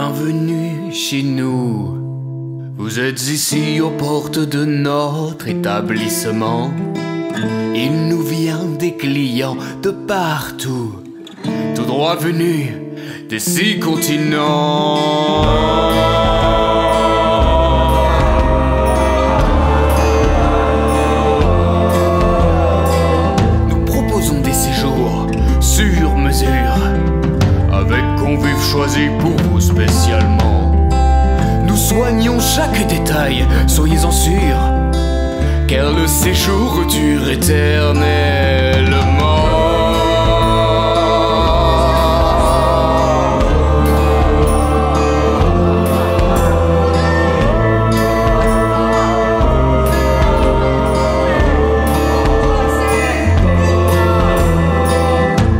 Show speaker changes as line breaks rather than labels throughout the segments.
Bienvenue chez nous. Vous êtes ici aux portes de notre établissement. Il nous vient des clients de partout, tout droit venus des 6 continents. Nous proposons des séjours sur mesure, avec convives choisis pour vous spécialement. Nous soignons chaque détail, soyez-en sûrs, car le séjour dure éternellement.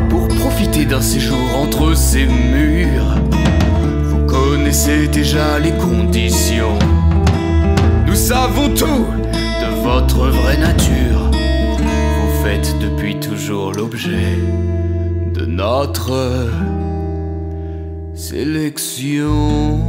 Pour profiter d'un séjour entre ces murs, vous connaissez déjà les conditions. Nous savons tout de votre vraie nature. Vous faites depuis toujours l'objet de notre sélection.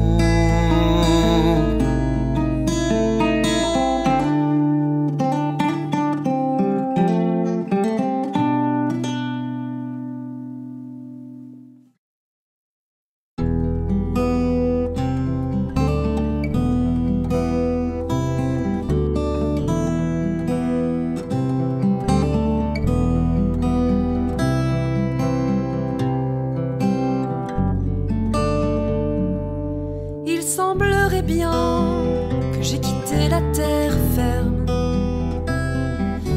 Il semblerait bien que j'ai quitté la terre ferme.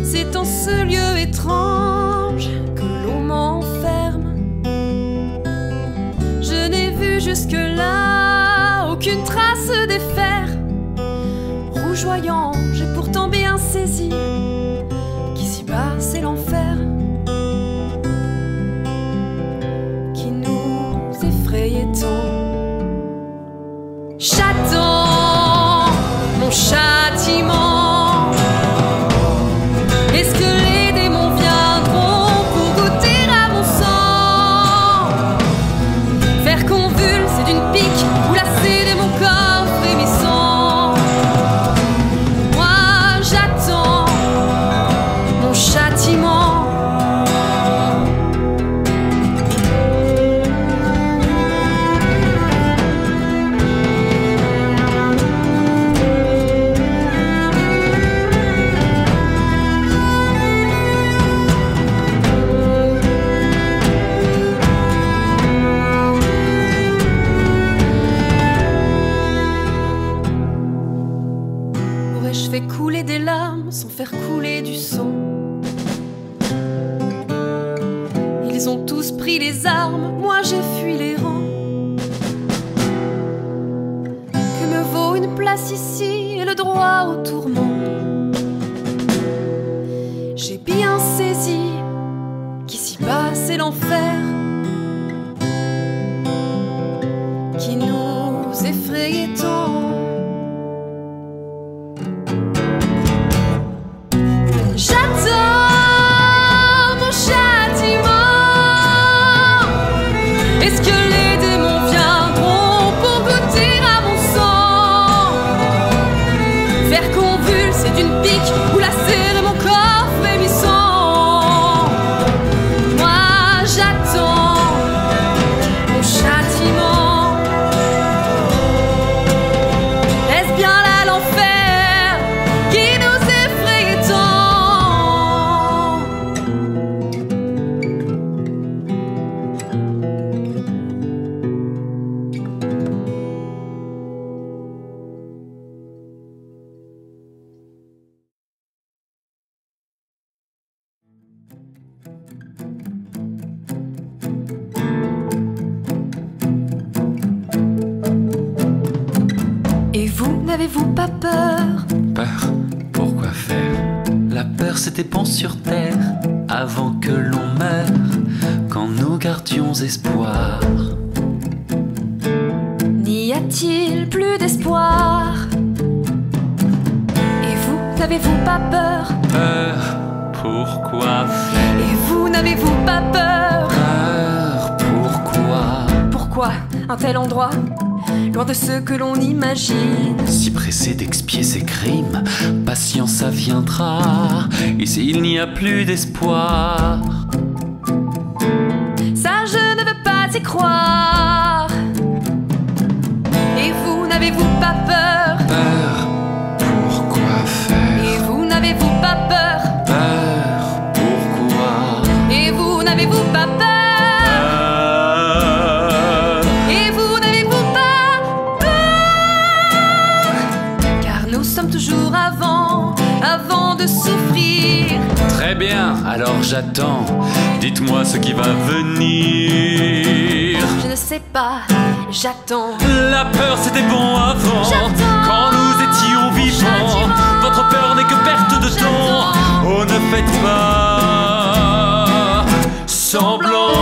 C'est en ce lieu étrange que l'on m'enferme. Je n'ai vu jusque-là aucune trace des fers. Rougeoyant, j'ai pourtant bien saisi qu'ici-bas c'est l'enfer qui nous effrayait tant. J'attends mon châtiment. Est-ce que les démons viendront pour goûter à mon sang? Faire convulser d'une pique ou lasser de mon corps frémissant. Moi j'attends mon châtiment. Aurais-je fait couler des larmes sans faire couler du sang? Ils ont tous pris les armes, moi j'ai fui les rangs. Que me vaut une place ici et le droit au tourment? J'ai bien saisi qu'ici-bas c'est l'enfer qui nous effrayait tant. J'attends mon châtiment. Est-ce que les démons viendront pour goûter à mon sang? Faire convulser d'une pique ou lasser de mon corps frémissant. Moi j'attends mon châtiment. Est-ce bien là l'enfer qui nous effrayait tant? Et vous, n'avez-vous pas peur?
Peur, pourquoi faire? La peur c'était pont sur terre, avant que l'on meure, quand nous gardions espoir.
N'y a-t-il plus d'espoir? Et vous, n'avez-vous pas peur?
Peur, pourquoi faire?
Et vous, n'avez-vous pas peur?
Peur, pourquoi?
Pourquoi un tel endroit? loin de ce que l'on imagine.
Si pressé d'expier ses crimes, patient ça viendra. Et s'il n'y a plus d'espoir,
ça je ne veux pas y croire. Et vous n'avez-vous pas peur?
peur, pourquoi faire?
Et vous n'avez-vous pas peur?
Peur, pourquoi?
Et vous n'avez-vous pas peur? Et vous n'avez-vous pas peur? Car nous sommes toujours avant de souffrir.
Très bien, alors j'attends. Dites-moi ce qui va venir.
Je ne sais pas, j'attends.
La peur c'était bon avant,
J'attends.
quand nous étions vivants.
Châtiment.
Votre peur n'est que perte de temps. Oh, ne faites pas semblant.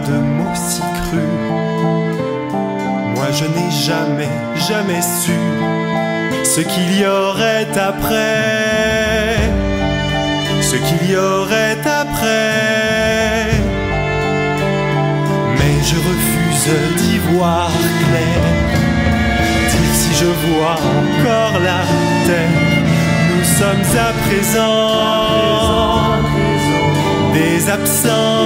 De mots si crus, moi je n'ai jamais su ce qu'il y aurait après, ce qu'il y aurait après. Mais je refuse d'y voir clair, dire si je vois encore la terre. Nous sommes à présent des absents.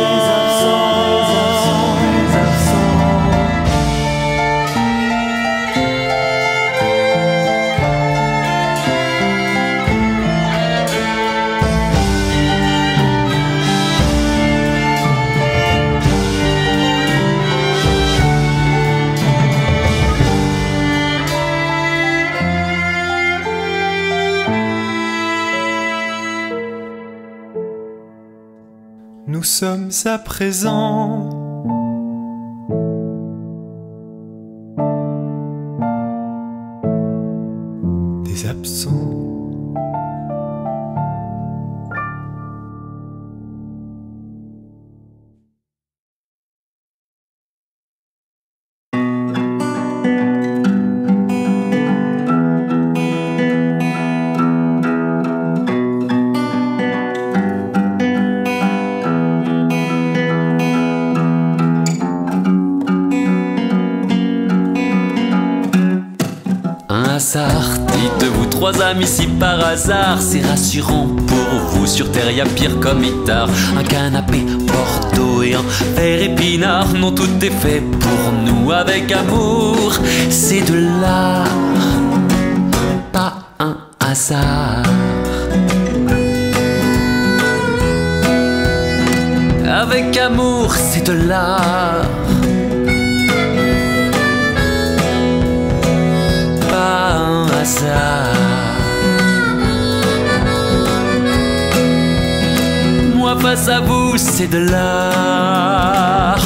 Nous sommes à présent des absents.
Dites-vous trois amis si par hasard, c'est rassurant pour vous. Sur terre y a pire comme mitard. Un canapé, Bordeaux et un verre épinard. Non, tout est fait pour nous avec amour. C'est de l'art, pas un hasard. Avec amour, c'est de l'art. Moi face à vous c'est de l'art.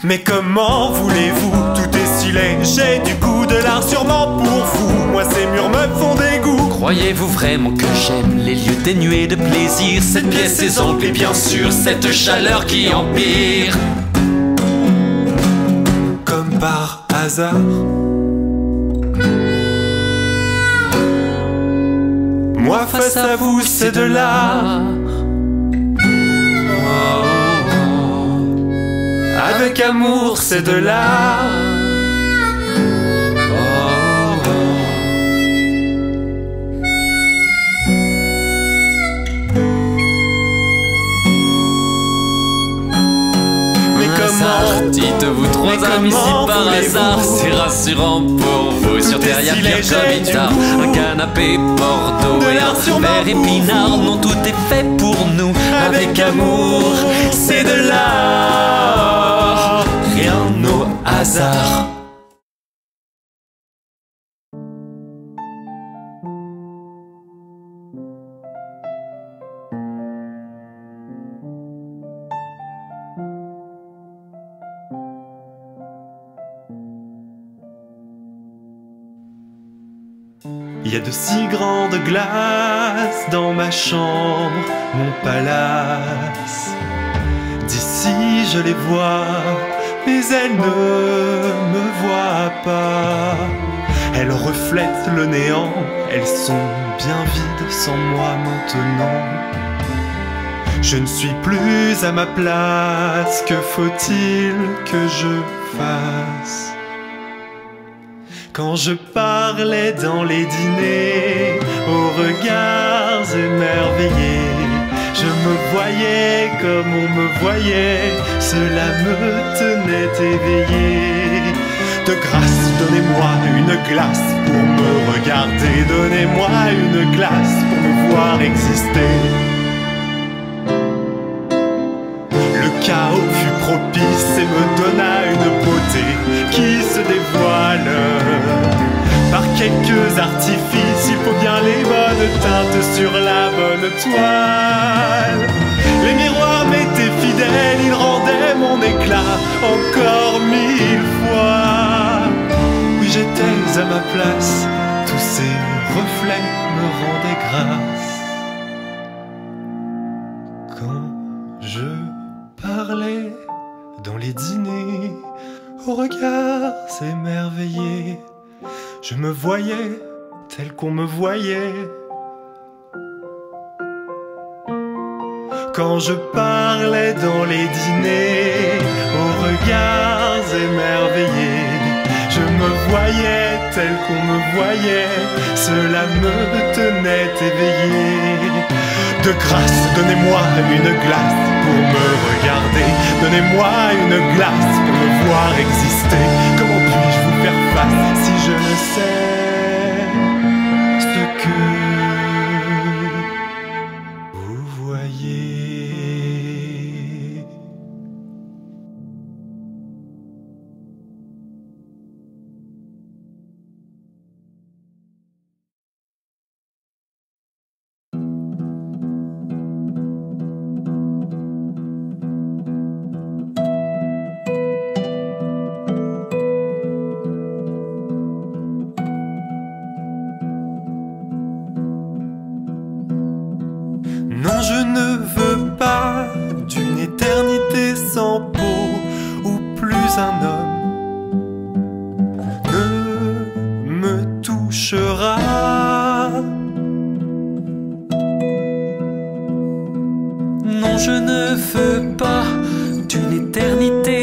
Mais comment voulez-vous? Tout est si laid. J'ai du goût de l'art sûrement pour vous. Moi ces murs me font dégoût.
Croyez-vous vraiment que j'aime les lieux dénués de plaisir? Cette pièce, ses angles et bien sûr cette chaleur qui empire.
Comme par hasard, moi moi face à vous c'est de l'art. Avec amour c'est de l'art.
Dites-vous trois amis si par hasard, c'est rassurant pour vous. Sur terre y'a pire comme Itard, un canapé Bordeaux et un verre épinard. Non, tout est fait pour nous. Avec amour, c'est de l'art. Rien au hasard.
Il y a de si grandes glaces dans ma chambre, mon palace. D'ici je les vois, mais elles ne me voient pas. Elles reflètent le néant, elles sont bien vides sans moi maintenant. Je ne suis plus à ma place, que faut-il que je fasse? Quand je parlais dans les dîners, aux regards émerveillés, je me voyais comme on me voyait, cela me tenait éveillé. De grâce, donnez-moi une glace pour me regarder, donnez-moi une glace pour me voir exister. Le chaos fut propice et me donna une beauté qui se dévoile. Par quelques artifices, il faut bien les bonnes teintes sur la bonne toile. Les miroirs m'étaient fidèles, ils rendaient mon éclat encore 1000 fois. Oui, j'étais à ma place, tous ces reflets me rendaient grâce. Quand je parlais dans les dîners, aux regards émerveillés, je me voyais tel qu'on me voyait. Quand je parlais dans les dîners, aux regards émerveillés, je me voyais tel qu'on me voyait, cela me tenait éveillé. De grâce, donnez-moi une glace pour me regarder, donnez-moi une glace pour me voir exister. Comment puis-je vous faire face si je ne sais ce que vous voyez? Non, je ne veux pas d'une éternité sans peau où plus un homme ne me touchera.
Non, je ne veux pas d'une éternité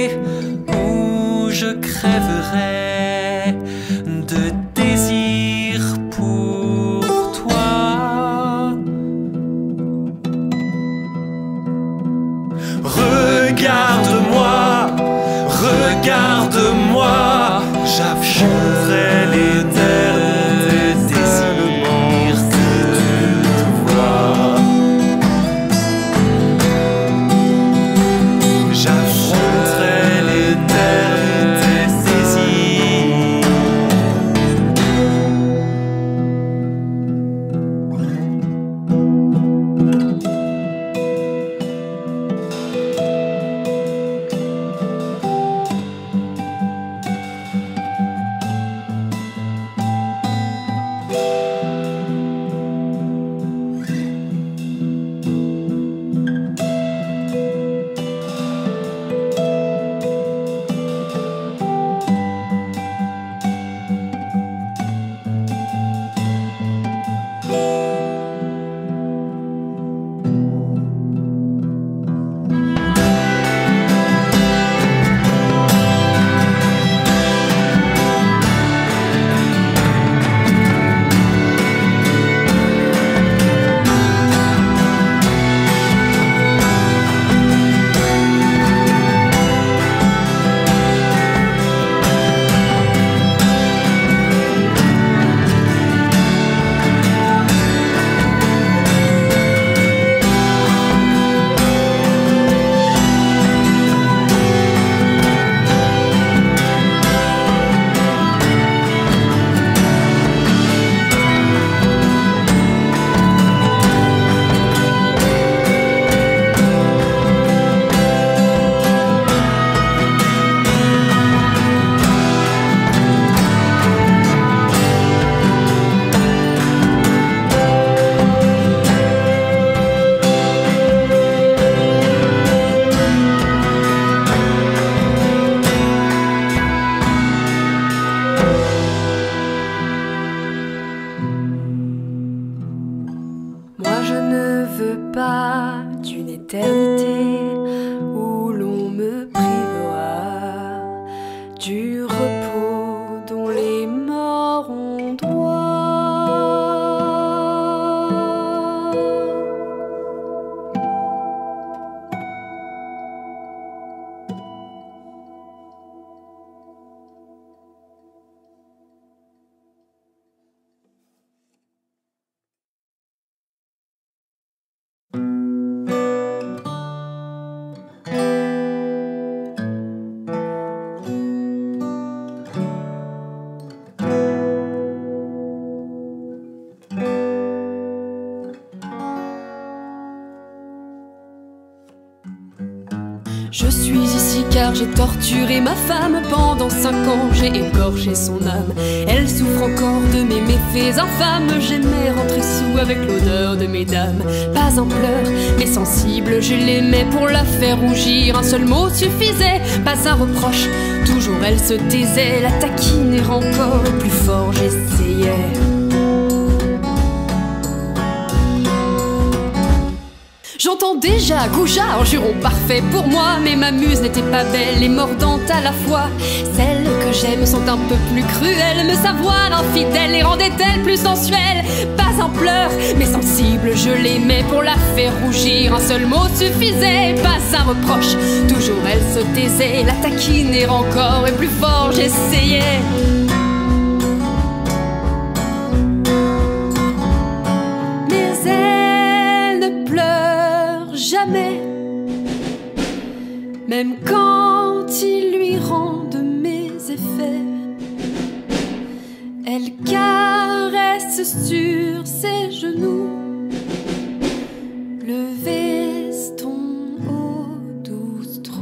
où je crèverai de désir pour toi.
Regarde-moi, regarde-moi, j'affronterai l'éternité désir que tu vois. J'affronterai l'éternité désir
pas d'une éternité où l'on me privera du repos dont les morts ont droit. Je suis ici car j'ai torturé ma femme. Pendant 5 ans j'ai égorgé son âme. Elle souffre encore de mes méfaits infâmes. J'aimais rentrer sous avec l'odeur de mes dames. Pas un pleur, mais sensible je l'aimais. Pour la faire rougir un seul mot suffisait. Pas un reproche, toujours elle se taisait. La taquiner encore et plus fort j'essayais. J'entends déjà Gouja en juron parfait pour moi. Mais ma muse n'était pas belle et mordante à la fois. Celles que j'aime sont un peu plus cruelles. Me savoir infidèle les rendait-elle plus sensuelle. Pas un pleur, mais sensible je l'aimais. Pour la faire rougir un seul mot suffisait. Pas un reproche, toujours elle se taisait. La taquiner encore et plus fort j'essayais. Jamais, même quand il lui rend de mes effets, elle caresse sur ses genoux le veston aux 12 trous.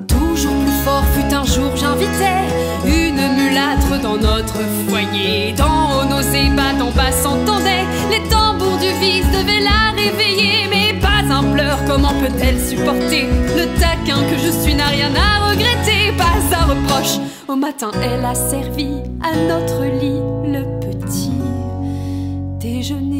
Toujours plus fort fut un jour j'invitais une mulâtre dans notre foyer. Dans nos ébats en bas s'entendaient les tambours du vice devaient la réveiller. Mais pas un pleur, comment peut-elle supporter le taquin que je suis n'a rien à regretter. Pas un reproche, au matin elle a servi à notre lit le petit déjeuner.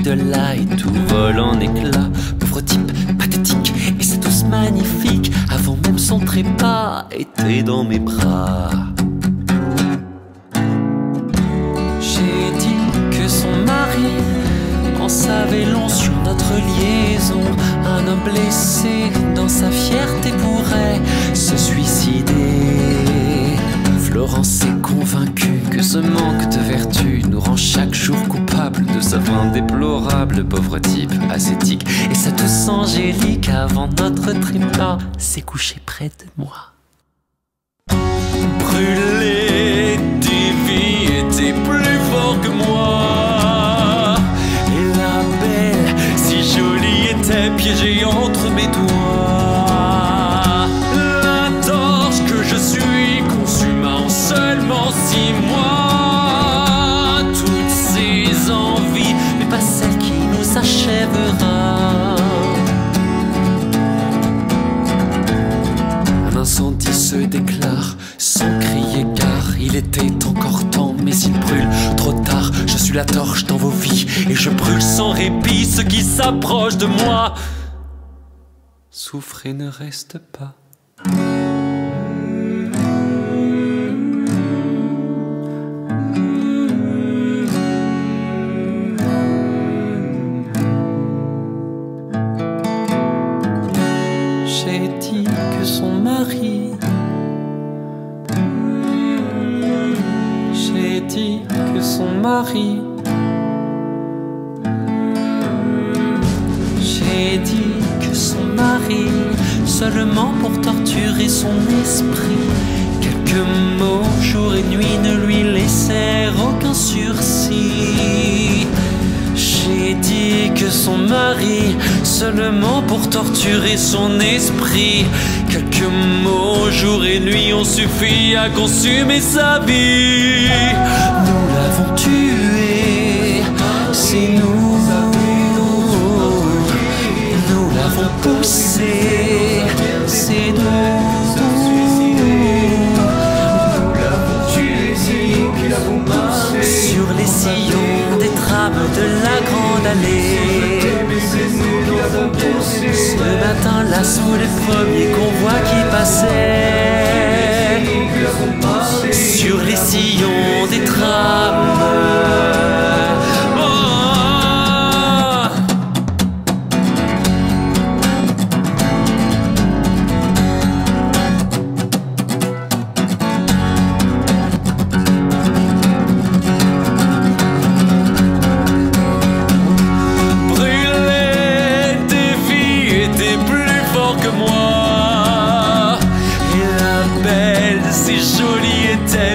De là et tout vole en éclats. Pauvre type pathétique, et c'est tous magnifique. Avant même son trépas était dans mes bras. J'ai dit que son mari en savait long sur notre liaison. Un homme blessé dans sa fierté pourrait se suicider. Florence est convaincue que ce manque de vertu nous rend chaque jour coupable de sa fin déplorable. Pauvre type ascétique et sa douce angélique avant notre trépas s'est couché près de moi. Brûlé, Davy était plus fort que moi. Et la belle, si jolie, était piégée entre mes doigts. La torche que je suis consuma en seulement 6 mois. Toutes ces envies, mais pas celle qui nous achèvera. Un incendie se déclare sans crier car il était encore temps, mais il brûle trop tard. Je suis la torche dans vos vies et je brûle sans répit ceux qui s'approchent de moi. Souffre et ne reste pas. J'ai dit que son mari, j'ai dit que son mari, j'ai dit que son mari, seulement pour torturer son esprit, quelques mots jour et nuit ne lui laissèrent aucun sursis. J'ai dit que son mari, seulement pour torturer son esprit. Quelques mots, jour et nuit, ont suffi à consumer sa vie. Nous l'avons tué, c'est nous. Nous l'avons poussé, c'est nous. Sur les sillons des trames de la grande allée. Ce matin-là, sous les premiers convois qui passaient, sur les sillons des trames.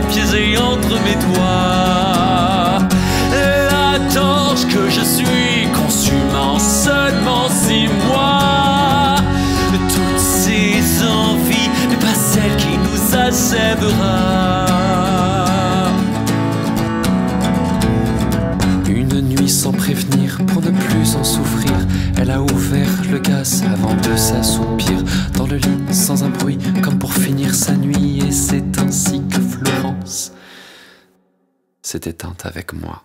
Piégée entre mes doigts, la torche que je suis consumant seulement 6 mois. Toutes ces envies n'est pas celle qui nous achèvera. Une nuit sans prévenir pour ne plus en souffrir, elle a ouvert le gaz avant de s'assoupir dans le lit sans un bruit comme pour finir sa nuit. Et c'est ainsi que Florence s'est éteinte avec moi.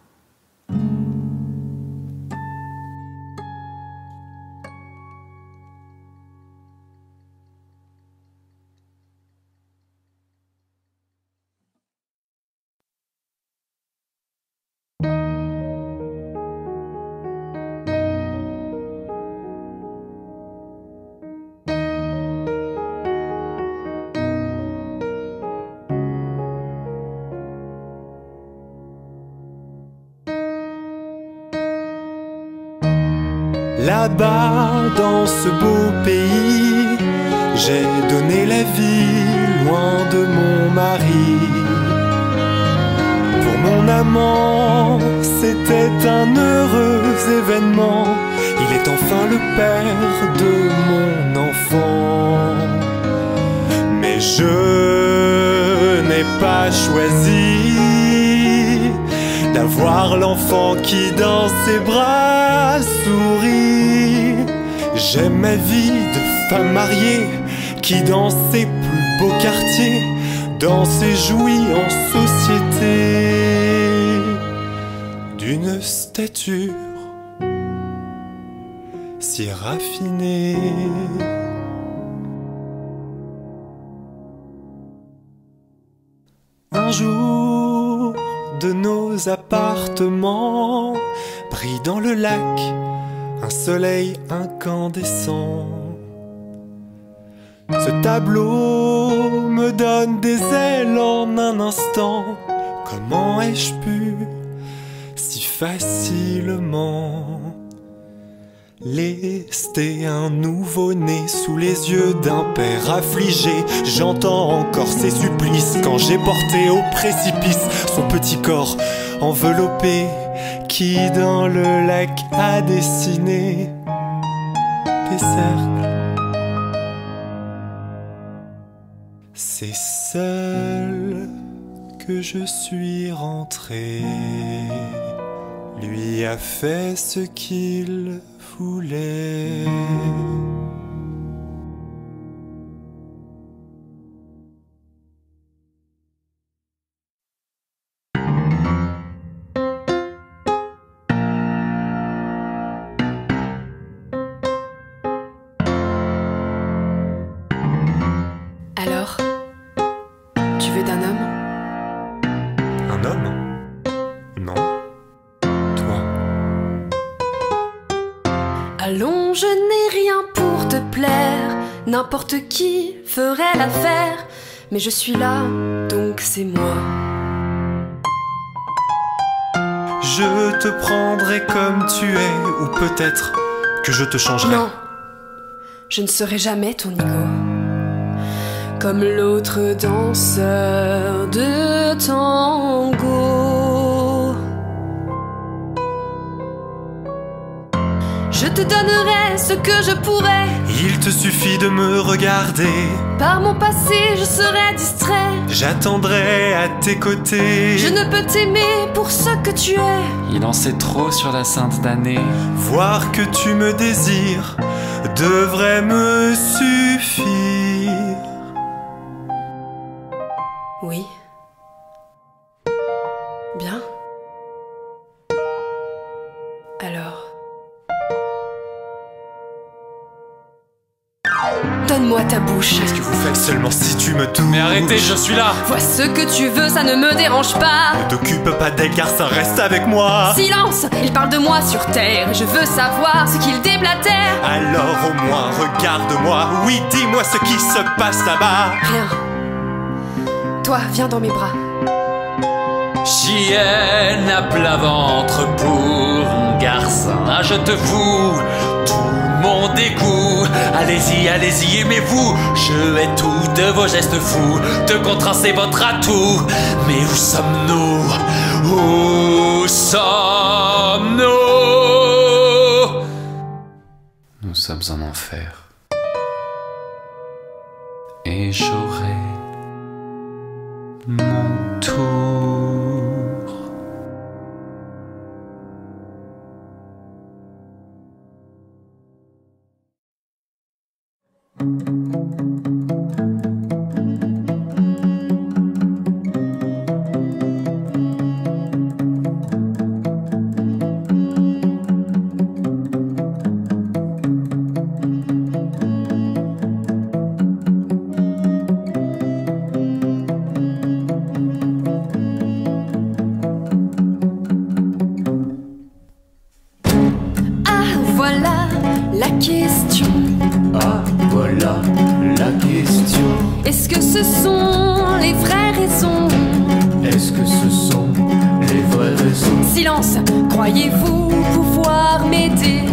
Là-bas, dans ce beau pays, j'ai donné la vie loin de mon mari. Pour mon amant, c'était un heureux événement. Il est enfin le père de mon enfant. Mais je n'ai pas choisi d'avoir l'enfant qui dans ses bras sourit. J'aime ma vie de femme mariée qui dans ses plus beaux quartiers danse et jouit en société d'une stature si raffinée. Un jour, de nos appartements brille dans le lac un soleil incandescent. Ce tableau me donne des ailes en un instant. Comment ai-je pu si facilement lester un nouveau-né sous les yeux d'un père affligé? J'entends encore ses supplices quand j'ai porté au précipice son petit corps enveloppé qui dans le lac a dessiné des cercles. C'est seul que je suis rentré. Lui a fait ce qu'il voulait.
Alors, tu veux d'un homme?
Un homme? Non. Toi?
Allons, je n'ai rien pour te plaire, n'importe qui ferait l'affaire, mais je suis là, donc c'est moi.
Je te prendrai comme tu es, ou peut-être que je te changerai.
Non, je ne serai jamais ton ego, comme l'autre danseur de tango. Je te donnerai ce que je pourrais.
Il te suffit de me regarder.
Par mon passé, je serai distrait.
J'attendrai à tes côtés.
Je ne peux t'aimer pour ce que tu es.
Il en sait trop sur la sainte damnée.
Voir que tu me désires devrait me suffire.
Oui. Bien. Alors. Donne-moi ta bouche.
Qu'est-ce que vous faites seulement si tu me touches?
Mais arrêtez, je suis là.
Vois ce que tu veux, ça ne me dérange pas.
Ne t'occupe pas d'elle car ça reste avec moi.
Silence! Il parle de moi sur terre et je veux savoir ce qu'il déblatère.
Alors au moins regarde-moi. Oui, dis-moi ce qui se passe là-bas.
Rien. Toi, viens dans mes bras.
Chienne à plat ventre pour un garçon. Ah, je te fous tout mon dégoût. Allez-y, allez-y, aimez-vous. Je hais tout de vos gestes fous. De contraste, c'est votre atout. Mais où sommes-nous? Où sommes-nous? Nous sommes en enfer. Et j'aurai mon tour.
Voilà la question.
Ah, voilà la question.
Est-ce que ce sont les vraies raisons?
Est-ce que ce sont les vraies raisons?
Silence! Croyez-vous pouvoir m'aider?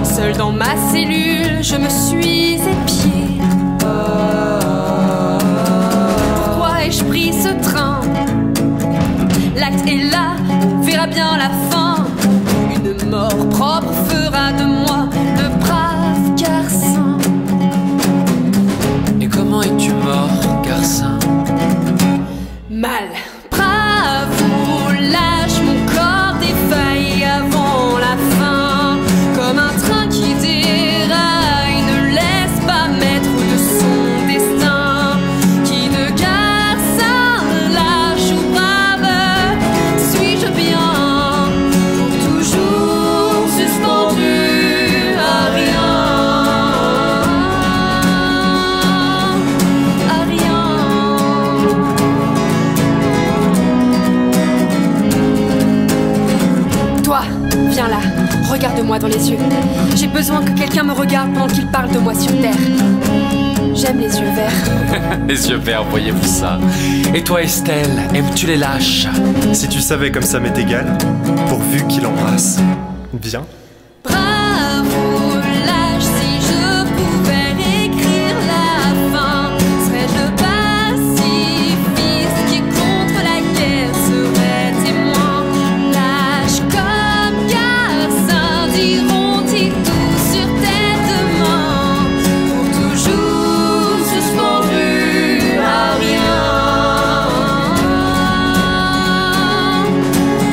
Seul dans ma cellule, je me suis épié. Pourquoi ai-je pris ce train? L'acte est là, on verra bien la fin. Une mort propre fera de moi le brave garçon.
Et comment es-tu mort, garçon?
Mal. Bravo, lâche, mon corps défaille avant la fin. Comme un train qui déraille, ne laisse pas maître de son destin. Qui de garçon lâche ou brave, suis-je bien pour toujours suspendu à rien? À rien. Toi, viens là, regarde-moi dans les yeux. J'ai besoin que quelqu'un me regarde pendant qu'il parle de moi sur terre. J'aime les yeux verts.
Les yeux verts, voyez-vous ça? Et toi, Estelle, aimes-tu les lâches?
Si tu savais comme ça m'est égal, pourvu qu'il embrasse. Viens.
Bravo, lâche, si je pouvais écrire la fin, serais-je le pacifiste qui contre la guerre serait témoin? Lâche comme garçon, diront-ils tous sur tes deux mains, pour toujours suspendu à rien.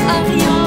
À rien.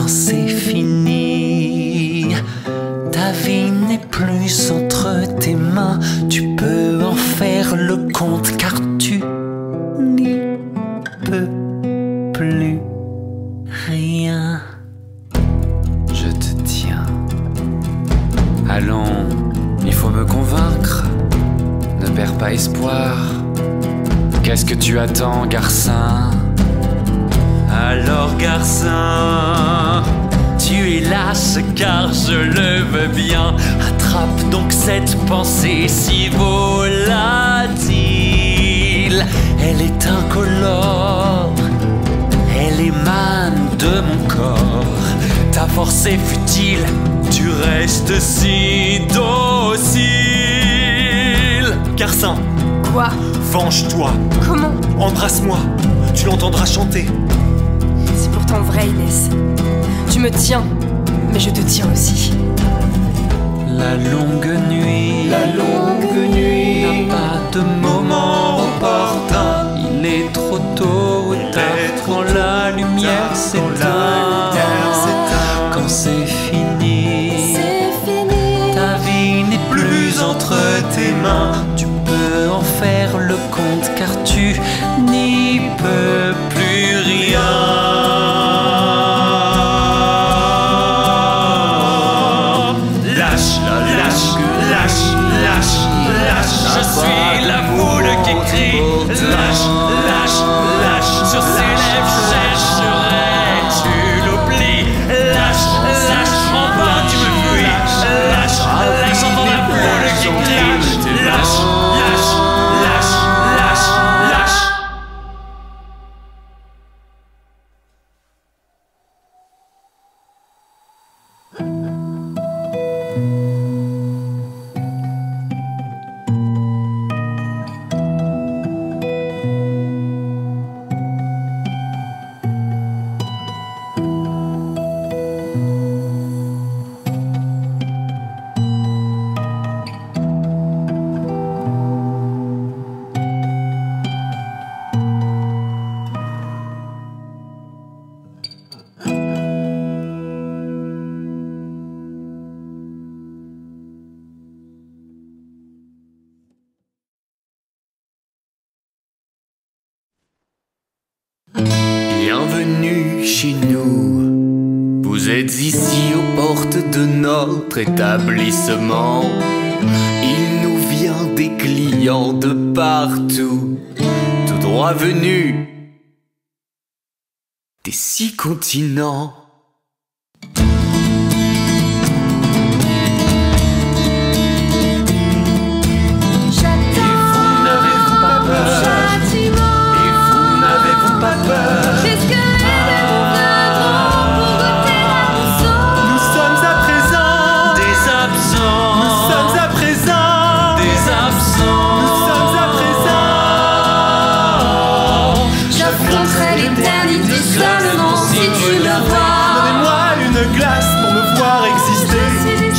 Quand c'est fini, ta vie n'est plus entre tes mains. Tu peux en faire le compte car tu n'y peux plus rien. Je te tiens. Allons, il faut me convaincre. Ne perds pas espoir. Qu'est-ce que tu attends, garçon? Alors, garçon, tu es lâche car je le veux bien. Attrape donc cette pensée si volatile. Elle est incolore, elle émane de mon corps. Ta force est futile, tu restes si docile. Garçon,
Quoi?
venge-toi,
Comment?
embrasse-moi, tu l'entendras chanter.
C'est pourtant vrai, Inès. Tu me tiens, mais je te tiens aussi.
La longue nuit n'a pas de moment opportun. Il est trop tôt ou tard quand la lumière s'éteint. Quand c'est fini, ta vie n'est plus entre tes mains. Tu peux en faire le compte car tu n'y peux plus rien. Je suis la foule qui crie. Lâche, lâche, lâche. Sur ses lèvres sécherai, tu l'oublies. Lâche, lâche, enfin tu me fuis. Lâche, lâche, entends la foule qui crie. Lâche, lâche, lâche, lâche, lâche.
Bienvenue chez nous. Vous êtes ici aux portes de notre établissement. Il nous vient des clients de partout, tout droit venus des 6 continents.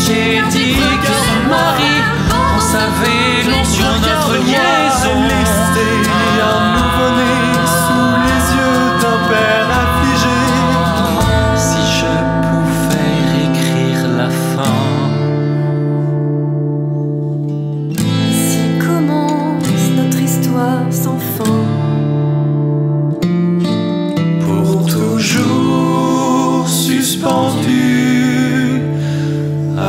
J'ai dit que son mari, on savait long sur notre liaison.
Un nouveau-né sous les yeux d'un père affligé.
Si je pouvais écrire la fin.
Si commence notre histoire sans fin.
Pour toujours suspendu à